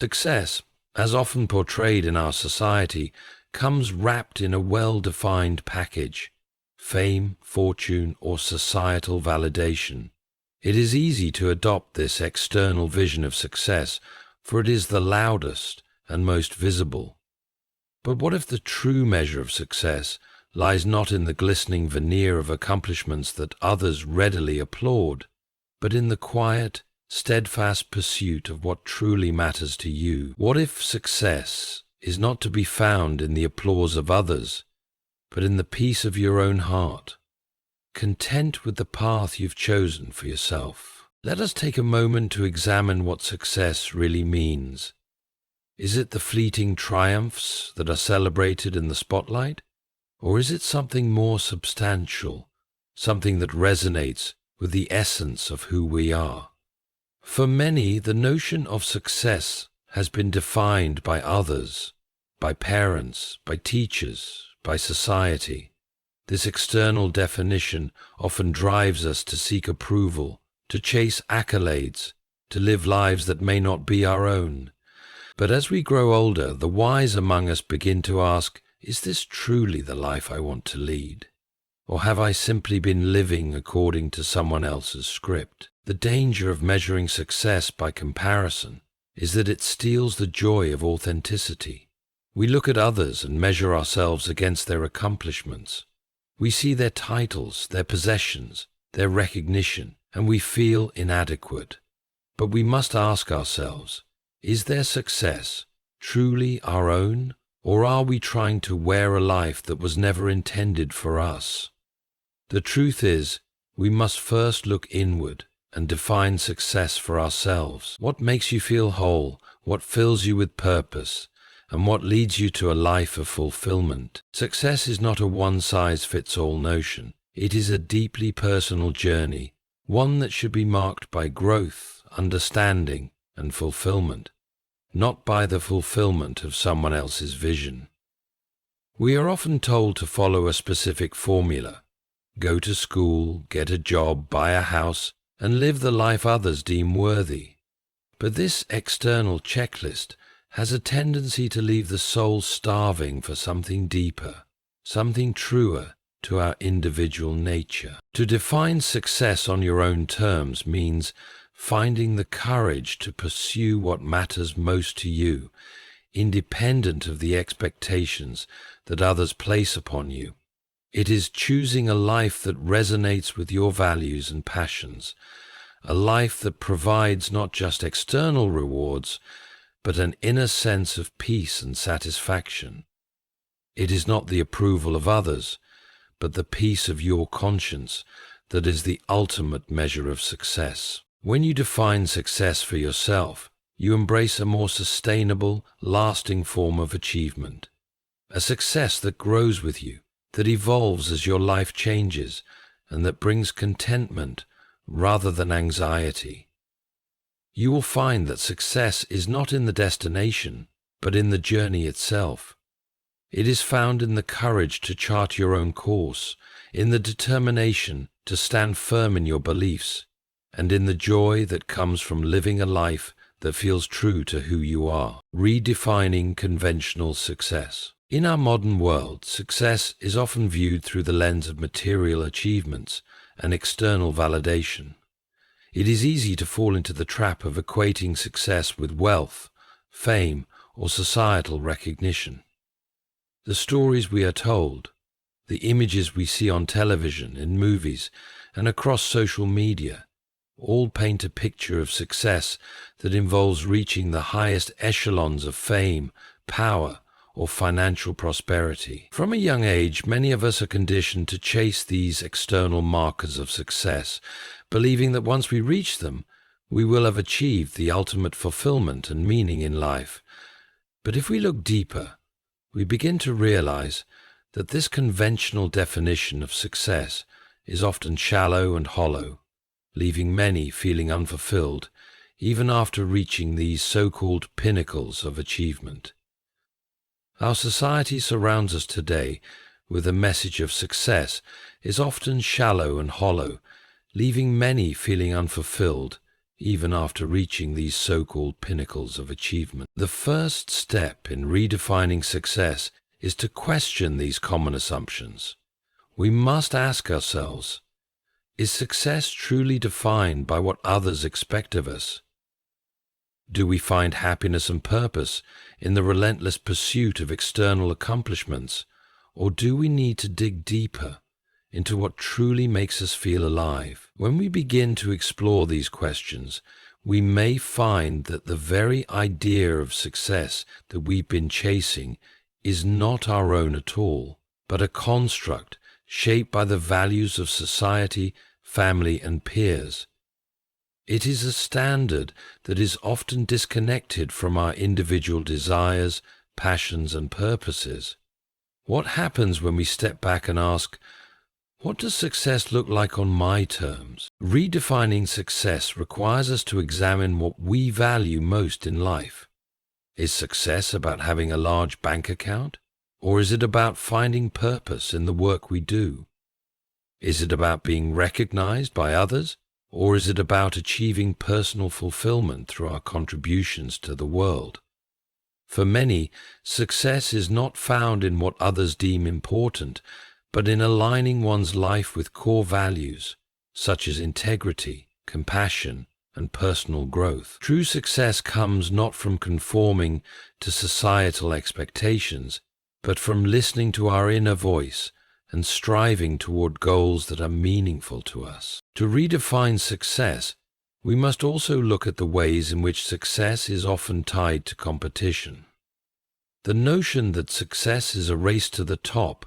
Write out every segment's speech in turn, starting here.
Success, as often portrayed in our society, comes wrapped in a well-defined package: fame, fortune, or societal validation. It is easy to adopt this external vision of success, for it is the loudest and most visible. But what if the true measure of success lies not in the glistening veneer of accomplishments that others readily applaud, but in the quiet, steadfast pursuit of what truly matters to you? What if success is not to be found in the applause of others, but in the peace of your own heart, content with the path you've chosen for yourself? Let us take a moment to examine what success really means. Is it the fleeting triumphs that are celebrated in the spotlight? Or is it something more substantial, something that resonates with the essence of who we are? For many, the notion of success has been defined by others, by parents, by teachers, by society. This external definition often drives us to seek approval, to chase accolades, to live lives that may not be our own. But as we grow older, the wise among us begin to ask, is this truly the life I want to lead? Or have I simply been living according to someone else's script? The danger of measuring success by comparison is that it steals the joy of authenticity. We look at others and measure ourselves against their accomplishments. We see their titles, their possessions, their recognition, and we feel inadequate. But we must ask ourselves, is their success truly our own, or are we trying to wear a life that was never intended for us? The truth is, we must first look inward and define success for ourselves. What makes you feel whole? What fills you with purpose? And what leads you to a life of fulfillment? Success is not a one-size-fits-all notion. It is a deeply personal journey, one that should be marked by growth, understanding, and fulfillment, not by the fulfillment of someone else's vision. We are often told to follow a specific formula: go to school, get a job, buy a house, and live the life others deem worthy. But this external checklist has a tendency to leave the soul starving for something deeper, something truer to our individual nature. To define success on your own terms means finding the courage to pursue what matters most to you, independent of the expectations that others place upon you. It is choosing a life that resonates with your values and passions, a life that provides not just external rewards, but an inner sense of peace and satisfaction. It is not the approval of others, but the peace of your conscience that is the ultimate measure of success. When you define success for yourself, you embrace a more sustainable, lasting form of achievement, a success that grows with you, that evolves as your life changes, and that brings contentment rather than anxiety. You will find that success is not in the destination, but in the journey itself. It is found in the courage to chart your own course, in the determination to stand firm in your beliefs, and in the joy that comes from living a life that feels true to who you are. Redefining conventional success. In our modern world, success is often viewed through the lens of material achievements and external validation. It is easy to fall into the trap of equating success with wealth, fame, or societal recognition. The stories we are told, the images we see on television, in movies, and across social media, all paint a picture of success that involves reaching the highest echelons of fame, power, or financial prosperity. From a young age, many of us are conditioned to chase these external markers of success, believing that once we reach them, we will have achieved the ultimate fulfillment and meaning in life. But if we look deeper, we begin to realize that this conventional definition of success is often shallow and hollow, leaving many feeling unfulfilled even after reaching these so-called pinnacles of achievement. Our society surrounds us today with a message of success is often shallow and hollow, leaving many feeling unfulfilled even after reaching these so-called pinnacles of achievement. The first step in redefining success is to question these common assumptions. We must ask ourselves, is success truly defined by what others expect of us? Do we find happiness and purpose in the relentless pursuit of external accomplishments, or do we need to dig deeper into what truly makes us feel alive? When we begin to explore these questions, we may find that the very idea of success that we've been chasing is not our own at all, but a construct shaped by the values of society, family, and peers. It is a standard that is often disconnected from our individual desires, passions, and purposes. What happens when we step back and ask, what does success look like on my terms? Redefining success requires us to examine what we value most in life. Is success about having a large bank account? Or is it about finding purpose in the work we do? Is it about being recognized by others? Or is it about achieving personal fulfillment through our contributions to the world? For many, success is not found in what others deem important, but in aligning one's life with core values, such as integrity, compassion, and personal growth. True success comes not from conforming to societal expectations, but from listening to our inner voice and striving toward goals that are meaningful to us. To redefine success, we must also look at the ways in which success is often tied to competition. The notion that success is a race to the top,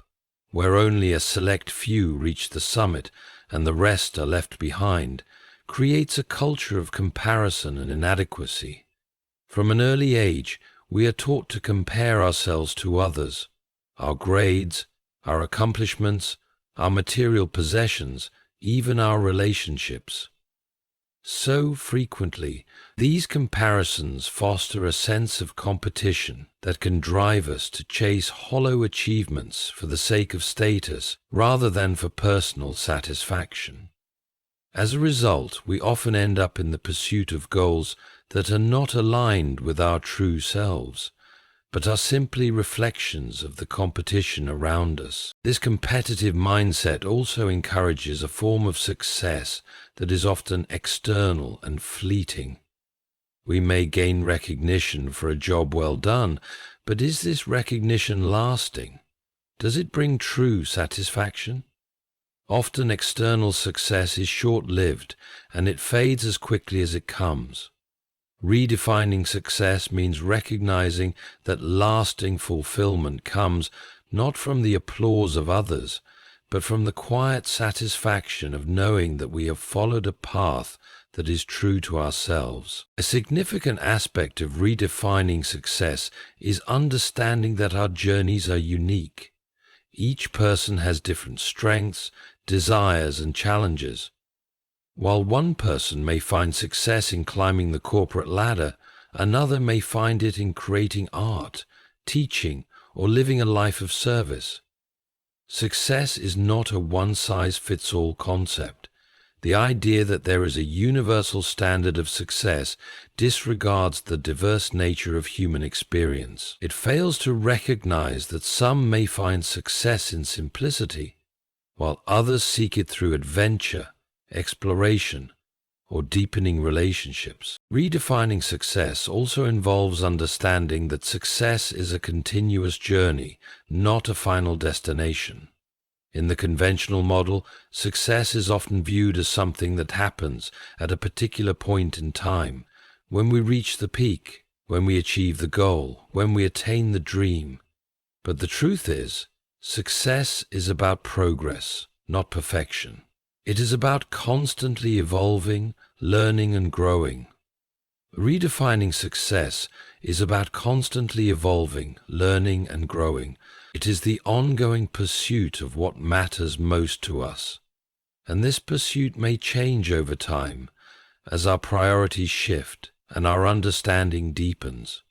where only a select few reach the summit and the rest are left behind, creates a culture of comparison and inadequacy. From an early age, we are taught to compare ourselves to others, our grades, our accomplishments, our material possessions, even our relationships. So frequently, these comparisons foster a sense of competition that can drive us to chase hollow achievements for the sake of status rather than for personal satisfaction. As a result, we often end up in the pursuit of goals that are not aligned with our true selves, but are simply reflections of the competition around us. This competitive mindset also encourages a form of success that is often external and fleeting. We may gain recognition for a job well done, but is this recognition lasting? Does it bring true satisfaction? Often external success is short-lived, and it fades as quickly as it comes. Redefining success means recognizing that lasting fulfillment comes not from the applause of others, but from the quiet satisfaction of knowing that we have followed a path that is true to ourselves. A significant aspect of redefining success is understanding that our journeys are unique. Each person has different strengths, desires, and challenges. While one person may find success in climbing the corporate ladder, another may find it in creating art, teaching, or living a life of service. Success is not a one-size-fits-all concept. The idea that there is a universal standard of success disregards the diverse nature of human experience. It fails to recognize that some may find success in simplicity, while others seek it through adventure, exploration, or deepening relationships. Redefining success also involves understanding that success is a continuous journey, not a final destination. In the conventional model, success is often viewed as something that happens at a particular point in time, when we reach the peak, when we achieve the goal, when we attain the dream. But the truth is, success is about progress, not perfection. It is about constantly evolving, learning, and growing. Redefining success is about constantly evolving, learning, and growing. It is the ongoing pursuit of what matters most to us. And this pursuit may change over time as our priorities shift and our understanding deepens.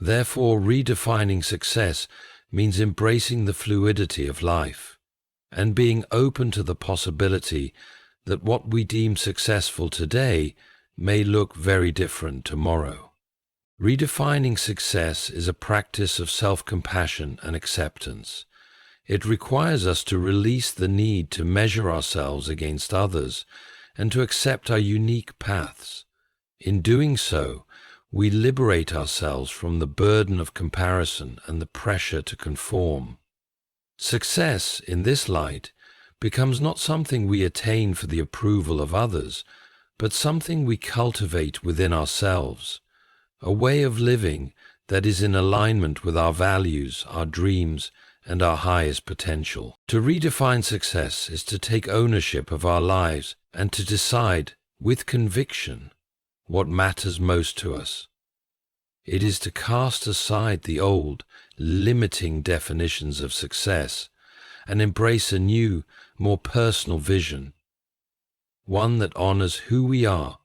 Therefore, redefining success means embracing the fluidity of life and being open to the possibility that what we deem successful today may look very different tomorrow. Redefining success is a practice of self-compassion and acceptance. It requires us to release the need to measure ourselves against others and to accept our unique paths. In doing so, we liberate ourselves from the burden of comparison and the pressure to conform. Success, in this light, becomes not something we attain for the approval of others, but something we cultivate within ourselves, a way of living that is in alignment with our values, our dreams, and our highest potential. To redefine success is to take ownership of our lives and to decide, with conviction, what matters most to us. It is to cast aside the old, limiting definitions of success and embrace a new, more personal vision, one that honors who we are,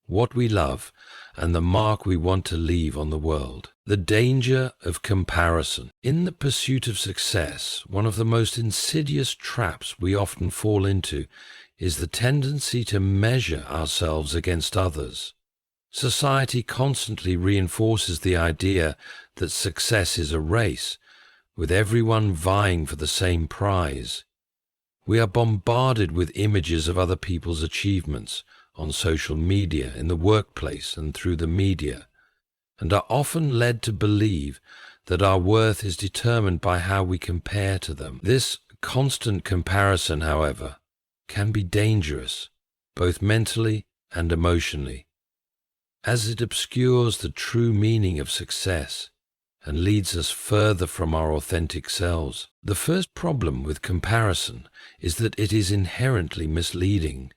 what we love, and the mark we want to leave on the world. The danger of comparison. In the pursuit of success, one of the most insidious traps we often fall into is the tendency to measure ourselves against others. Society constantly reinforces the idea that success is a race, with everyone vying for the same prize. We are bombarded with images of other people's achievements on social media, in the workplace, and through the media, and are often led to believe that our worth is determined by how we compare to them. This constant comparison, however, can be dangerous, both mentally and emotionally, as it obscures the true meaning of success and leads us further from our authentic selves. The first problem with comparison is that it is inherently misleading.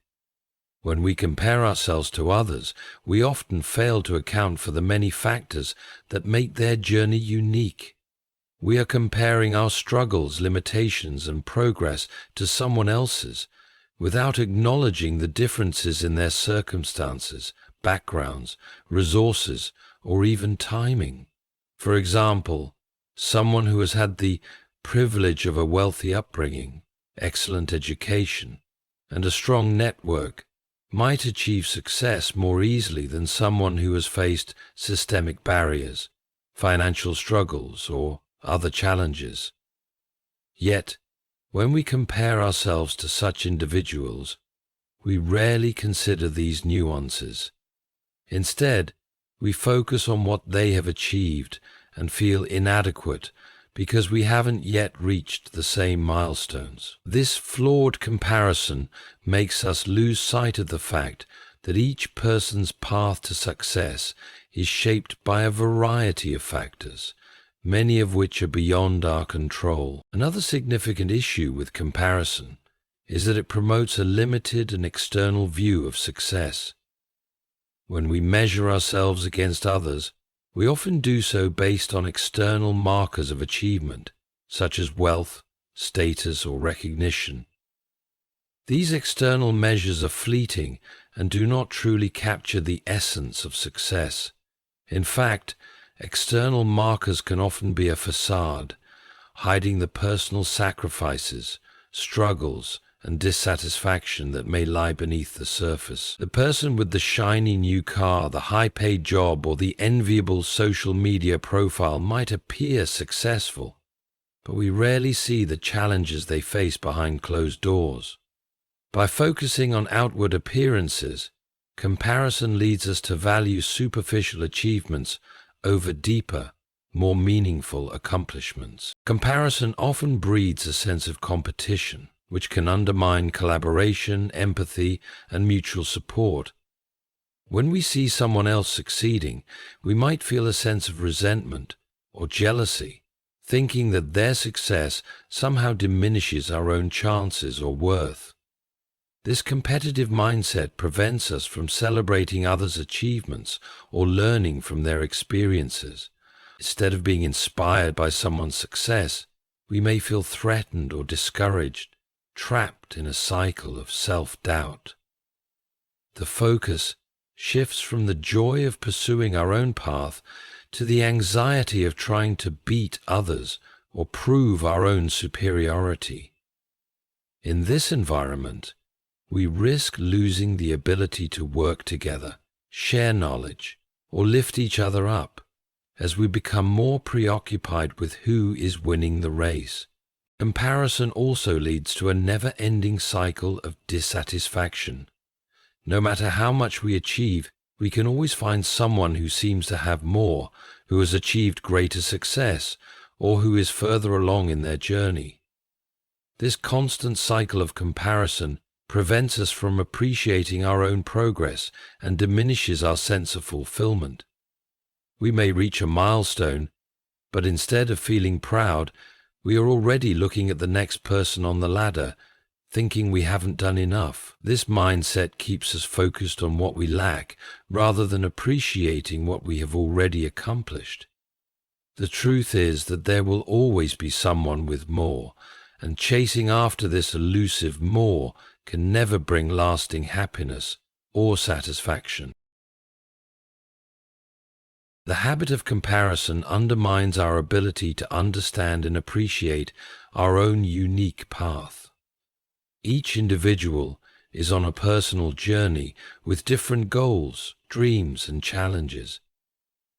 When we compare ourselves to others, we often fail to account for the many factors that make their journey unique. We are comparing our struggles, limitations, and progress to someone else's, without acknowledging the differences in their circumstances, backgrounds, resources, or even timing. For example, someone who has had the privilege of a wealthy upbringing, excellent education, and a strong network might achieve success more easily than someone who has faced systemic barriers, financial struggles, or other challenges. Yet, when we compare ourselves to such individuals, we rarely consider these nuances. Instead, we focus on what they have achieved and feel inadequate because we haven't yet reached the same milestones. This flawed comparison makes us lose sight of the fact that each person's path to success is shaped by a variety of factors, many of which are beyond our control. Another significant issue with comparison is that it promotes a limited and external view of success. When we measure ourselves against others, we often do so based on external markers of achievement, such as wealth, status, or recognition. These external measures are fleeting and do not truly capture the essence of success. In fact, external markers can often be a facade, hiding the personal sacrifices, struggles, and dissatisfaction that may lie beneath the surface. The person with the shiny new car, the high-paid job, or the enviable social media profile might appear successful, but we rarely see the challenges they face behind closed doors. By focusing on outward appearances, comparison leads us to value superficial achievements over deeper, more meaningful accomplishments. Comparison often breeds a sense of competition, which can undermine collaboration, empathy, and mutual support. When we see someone else succeeding, we might feel a sense of resentment or jealousy, thinking that their success somehow diminishes our own chances or worth. This competitive mindset prevents us from celebrating others' achievements or learning from their experiences. Instead of being inspired by someone's success, we may feel threatened or discouraged, trapped in a cycle of self-doubt. The focus shifts from the joy of pursuing our own path to the anxiety of trying to beat others or prove our own superiority. In this environment, we risk losing the ability to work together, share knowledge, or lift each other up, as we become more preoccupied with who is winning the race. Comparison also leads to a never-ending cycle of dissatisfaction. No matter how much we achieve, we can always find someone who seems to have more, who has achieved greater success, or who is further along in their journey. This constant cycle of comparison prevents us from appreciating our own progress and diminishes our sense of fulfillment. We may reach a milestone, but instead of feeling proud, we are already looking at the next person on the ladder, thinking we haven't done enough. This mindset keeps us focused on what we lack rather than appreciating what we have already accomplished. The truth is that there will always be someone with more, and chasing after this elusive more can never bring lasting happiness or satisfaction. The habit of comparison undermines our ability to understand and appreciate our own unique path. Each individual is on a personal journey with different goals, dreams, and challenges.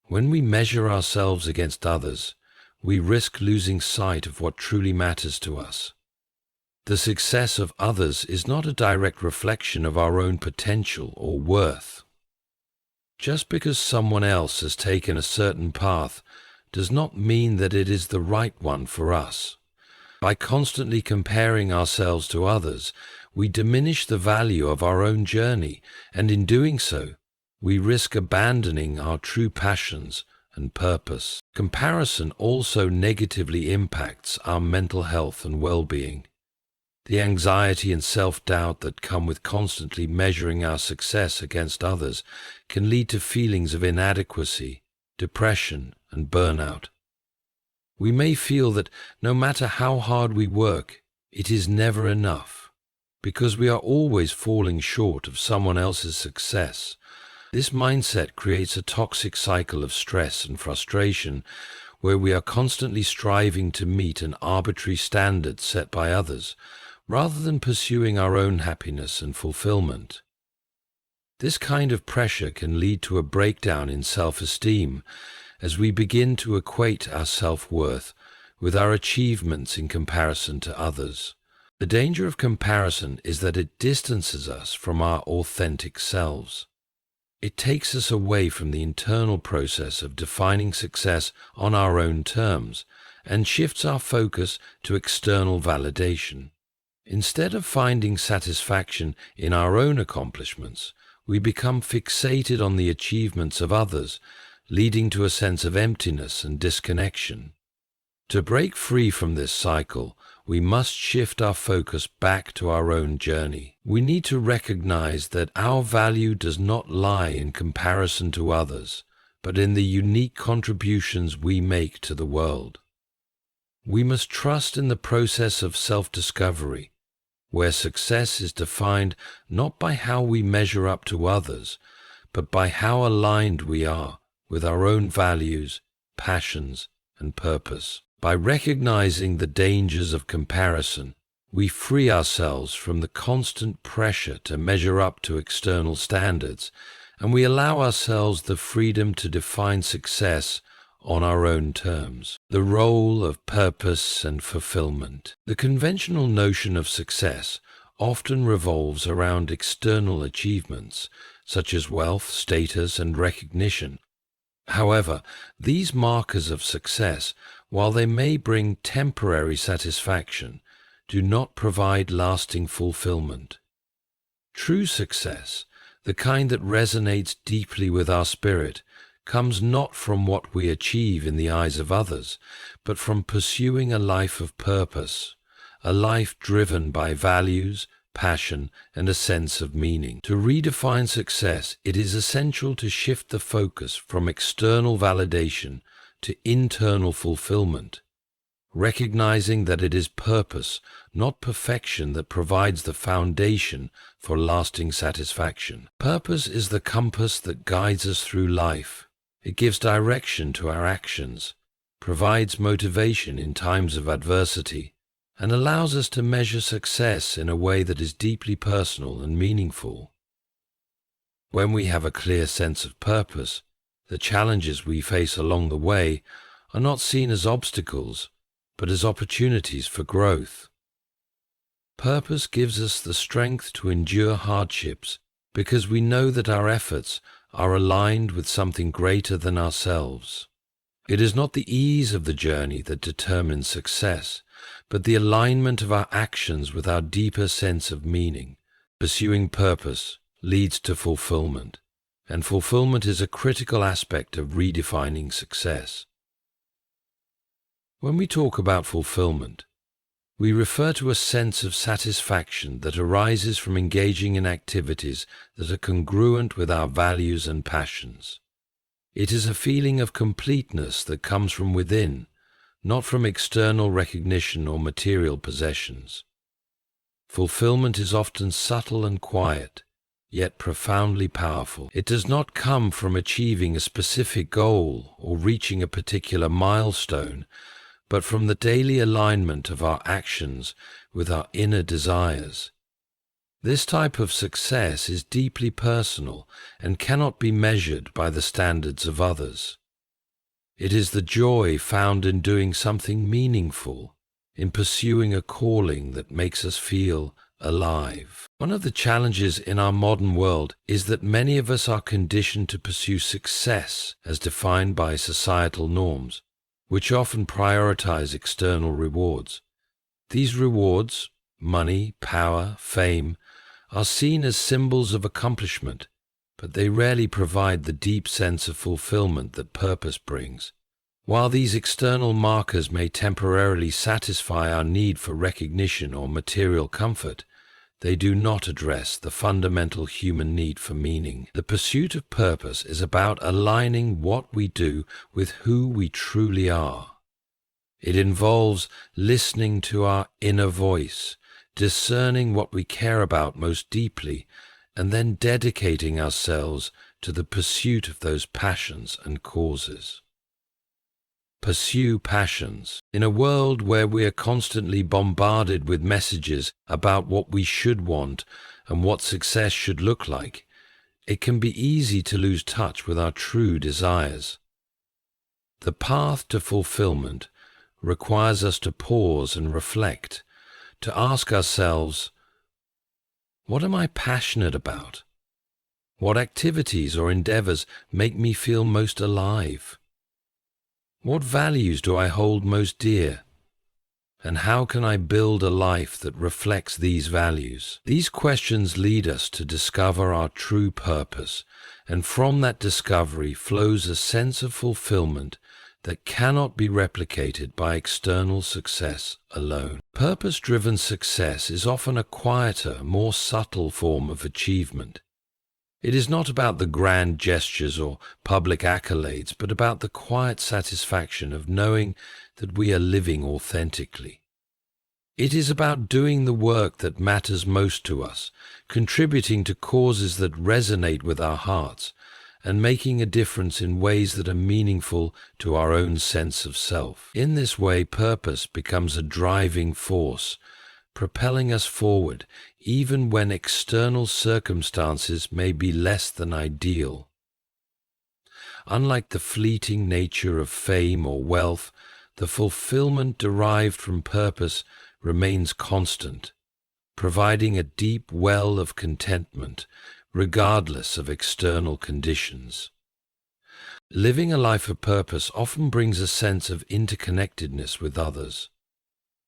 When we measure ourselves against others, we risk losing sight of what truly matters to us. The success of others is not a direct reflection of our own potential or worth. Just because someone else has taken a certain path does not mean that it is the right one for us. By constantly comparing ourselves to others, we diminish the value of our own journey, and in doing so, we risk abandoning our true passions and purpose. Comparison also negatively impacts our mental health and well-being. The anxiety and self-doubt that come with constantly measuring our success against others can lead to feelings of inadequacy, depression, and burnout. We may feel that no matter how hard we work, it is never enough, because we are always falling short of someone else's success. This mindset creates a toxic cycle of stress and frustration, where we are constantly striving to meet an arbitrary standard set by others, rather than pursuing our own happiness and fulfillment. This kind of pressure can lead to a breakdown in self-esteem, as we begin to equate our self-worth with our achievements in comparison to others. The danger of comparison is that it distances us from our authentic selves. It takes us away from the internal process of defining success on our own terms and shifts our focus to external validation. Instead of finding satisfaction in our own accomplishments, we become fixated on the achievements of others, leading to a sense of emptiness and disconnection. To break free from this cycle, we must shift our focus back to our own journey. We need to recognize that our value does not lie in comparison to others, but in the unique contributions we make to the world. We must trust in the process of self-discovery, where success is defined not by how we measure up to others, but by how aligned we are with our own values, passions, and purpose. By recognizing the dangers of comparison, we free ourselves from the constant pressure to measure up to external standards, and we allow ourselves the freedom to define success on our own terms. The role of purpose and fulfillment. The conventional notion of success often revolves around external achievements, such as wealth, status, and recognition. However, these markers of success, while they may bring temporary satisfaction, do not provide lasting fulfillment. True success, the kind that resonates deeply with our spirit, comes not from what we achieve in the eyes of others, but from pursuing a life of purpose, a life driven by values, passion, and a sense of meaning. To redefine success, it is essential to shift the focus from external validation to internal fulfillment, recognizing that it is purpose, not perfection, that provides the foundation for lasting satisfaction. Purpose is the compass that guides us through life. It gives direction to our actions, provides motivation in times of adversity, and allows us to measure success in a way that is deeply personal and meaningful. When we have a clear sense of purpose, the challenges we face along the way are not seen as obstacles, but as opportunities for growth. Purpose gives us the strength to endure hardships because we know that our efforts are aligned with something greater than ourselves. It is not the ease of the journey that determines success, but the alignment of our actions with our deeper sense of meaning. Pursuing purpose leads to fulfillment, and fulfillment is a critical aspect of redefining success. When we talk about fulfillment, we refer to a sense of satisfaction that arises from engaging in activities that are congruent with our values and passions. It is a feeling of completeness that comes from within, not from external recognition or material possessions. Fulfillment is often subtle and quiet, yet profoundly powerful. It does not come from achieving a specific goal or reaching a particular milestone, but from the daily alignment of our actions with our inner desires. This type of success is deeply personal and cannot be measured by the standards of others. It is the joy found in doing something meaningful, in pursuing a calling that makes us feel alive. One of the challenges in our modern world is that many of us are conditioned to pursue success as defined by societal norms, which often prioritize external rewards. These rewards, money, power, fame, are seen as symbols of accomplishment, but they rarely provide the deep sense of fulfillment that purpose brings. While these external markers may temporarily satisfy our need for recognition or material comfort, they do not address the fundamental human need for meaning. The pursuit of purpose is about aligning what we do with who we truly are. It involves listening to our inner voice, discerning what we care about most deeply, and then dedicating ourselves to the pursuit of those passions and causes. Pursue passions. In a world where we are constantly bombarded with messages about what we should want and what success should look like, it can be easy to lose touch with our true desires. The path to fulfillment requires us to pause and reflect, to ask ourselves, what am I passionate about? What activities or endeavors make me feel most alive? What values do I hold most dear? And how can I build a life that reflects these values? These questions lead us to discover our true purpose, and from that discovery flows a sense of fulfillment that cannot be replicated by external success alone. Purpose-driven success is often a quieter, more subtle form of achievement. It is not about the grand gestures or public accolades, but about the quiet satisfaction of knowing that we are living authentically. It is about doing the work that matters most to us, contributing to causes that resonate with our hearts, and making a difference in ways that are meaningful to our own sense of self. In this way, purpose becomes a driving force, propelling us forward even when external circumstances may be less than ideal. Unlike the fleeting nature of fame or wealth, the fulfillment derived from purpose remains constant, providing a deep well of contentment regardless of external conditions. Living a life of purpose often brings a sense of interconnectedness with others.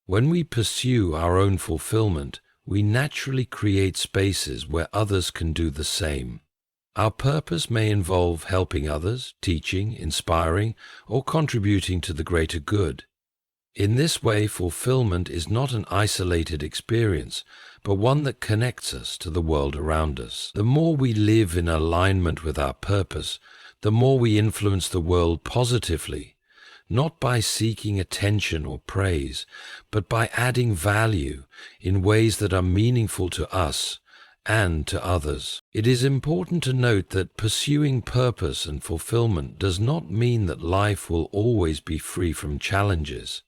When we pursue our own fulfillment, we naturally create spaces where others can do the same. Our purpose may involve helping others, teaching, inspiring, or contributing to the greater good. In this way, fulfillment is not an isolated experience, but one that connects us to the world around us. The more we live in alignment with our purpose, the more we influence the world positively, not by seeking attention or praise, but by adding value in ways that are meaningful to us and to others. It is important to note that pursuing purpose and fulfillment does not mean that life will always be free from challenges.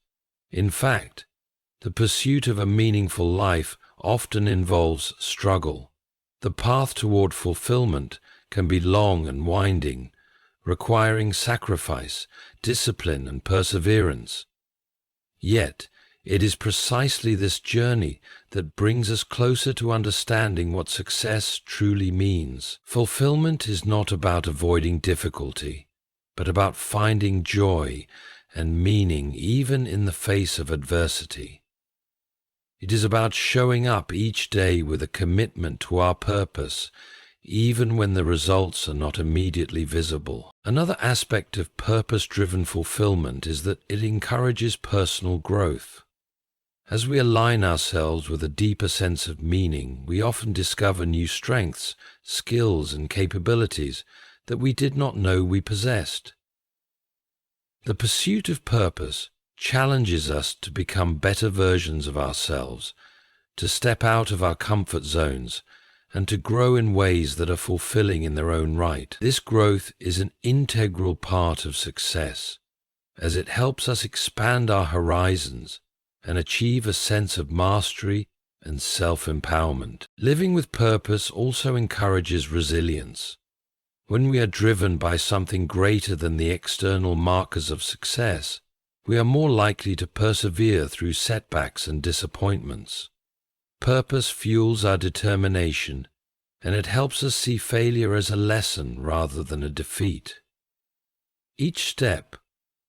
In fact, the pursuit of a meaningful life often involves struggle. The path toward fulfillment can be long and winding, requiring sacrifice, discipline, and perseverance. Yet, it is precisely this journey that brings us closer to understanding what success truly means. Fulfillment is not about avoiding difficulty, but about finding joy and meaning even in the face of adversity. It is about showing up each day with a commitment to our purpose, even when the results are not immediately visible. Another aspect of purpose-driven fulfillment is that it encourages personal growth. As we align ourselves with a deeper sense of meaning, we often discover new strengths, skills, and capabilities that we did not know we possessed. The pursuit of purpose challenges us to become better versions of ourselves, to step out of our comfort zones, and to grow in ways that are fulfilling in their own right. This growth is an integral part of success, as it helps us expand our horizons and achieve a sense of mastery and self-empowerment. Living with purpose also encourages resilience. When we are driven by something greater than the external markers of success, we are more likely to persevere through setbacks and disappointments. Purpose fuels our determination, and it helps us see failure as a lesson rather than a defeat. Each step,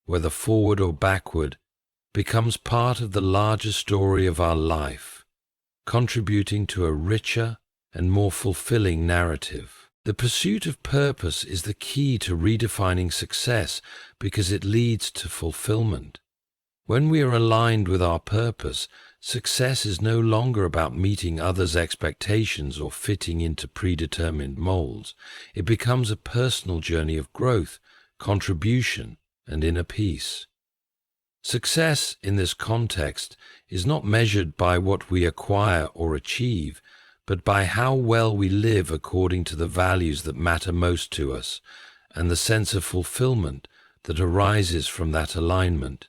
whether forward or backward, becomes part of the larger story of our life, contributing to a richer and more fulfilling narrative. The pursuit of purpose is the key to redefining success because it leads to fulfillment. When we are aligned with our purpose, success is no longer about meeting others' expectations or fitting into predetermined molds. It becomes a personal journey of growth, contribution, and inner peace. Success in this context is not measured by what we acquire or achieve, but by how well we live according to the values that matter most to us and the sense of fulfillment that arises from that alignment.